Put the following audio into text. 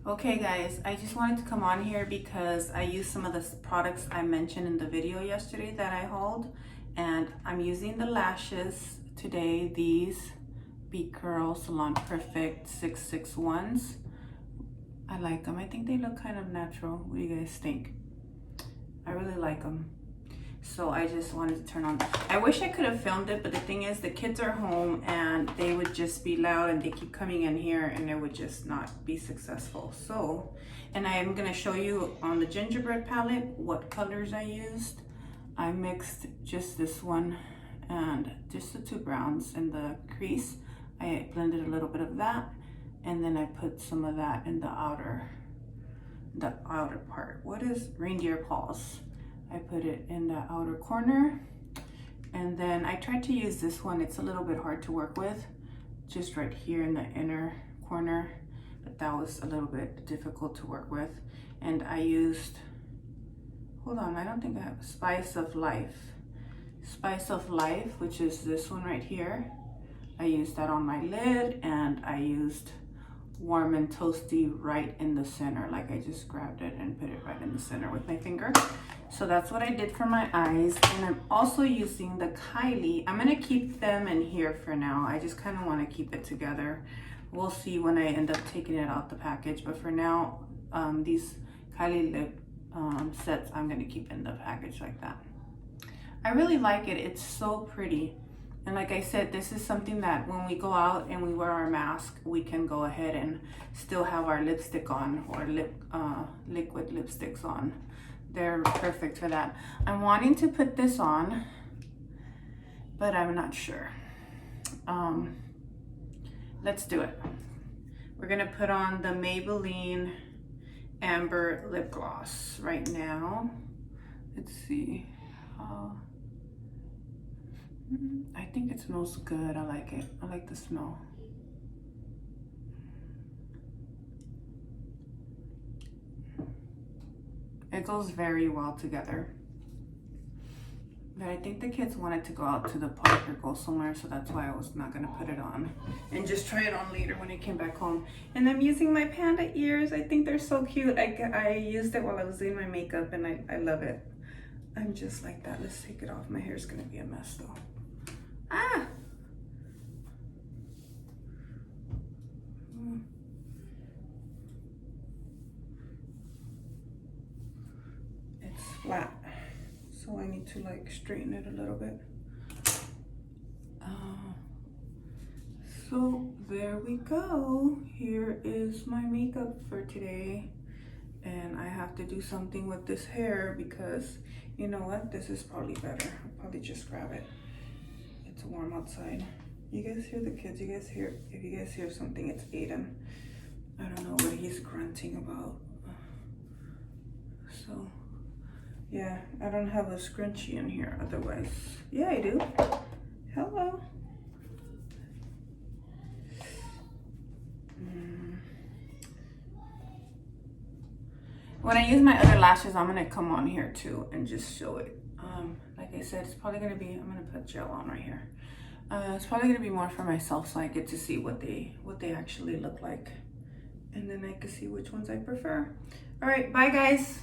Okay guys, I just wanted to come on here because I used some of the products I mentioned in the video yesterday that I hauled, and I'm using the lashes today. These Be Curl Salon Perfect 661s. I like them. I think they look kind of natural. What do you guys think? I really like them. So I just wanted to turn on. I wish I could have filmed it, but the thing is the kids are home and they would just be loud and they keep coming in here and it would just not be successful. So, and I am gonna show you on the gingerbread palette what colors I used. I mixed just this one and just the two browns in the crease. I blended a little bit of that and then I put some of that in the outer part. What is reindeer paws? I put it in the outer corner, and then I tried to use this one. It's a little bit hard to work with, just right here in the inner corner, but that was a little bit difficult to work with. And I used, hold on, I don't think I have Spice of Life, which is this one right here. I used that on my lid, and I used Warm and Toasty right in the center. Like I just grabbed it and put it right in the center with my finger. So that's what I did for my eyes. And I'm also using the Kylie. I'm gonna keep them in here for now. I just kind of want to keep it together. We'll see when I end up taking it out the package. But for now, these Kylie lip sets, I'm gonna keep in the package like that. I really like it. It's so pretty. And like I said, this is something that when we go out and we wear our mask, we can go ahead and still have our lipstick on, or liquid lipsticks on. They're perfect for that. I'm wanting to put this on, but I'm not sure. Let's do it. We're gonna put on the Maybelline Amber Lip Gloss right now. Let's see. I think it smells good. I like it. I like the smell. It goes very well together. But I think the kids wanted to go out to the park or go somewhere, so that's why I was not gonna put it on and just try it on later when I came back home. And I'm using my panda ears. I think they're so cute. I used it while I was doing my makeup, and I love it. I'm just like that. Let's take it off. My hair's gonna be a mess though. Ah! It's flat, so I need to like straighten it a little bit. So there we go. Here is my makeup for today. And I have to do something with this hair because, you know what? This is probably better. I'll probably just grab it. It's warm outside. You guys hear the kids? You guys hear? If you guys hear something, it's Aiden. I don't know what he's grunting about. So, yeah, I don't have a scrunchie in here otherwise. Yeah, I do. Hello. When I use my other lashes, I'm gonna come on here too and just show it. Like I said, it's probably gonna be, I'm gonna put gel on right here. It's probably gonna be more for myself so I get to see what they actually look like. And then I can see which ones I prefer. All right, bye guys.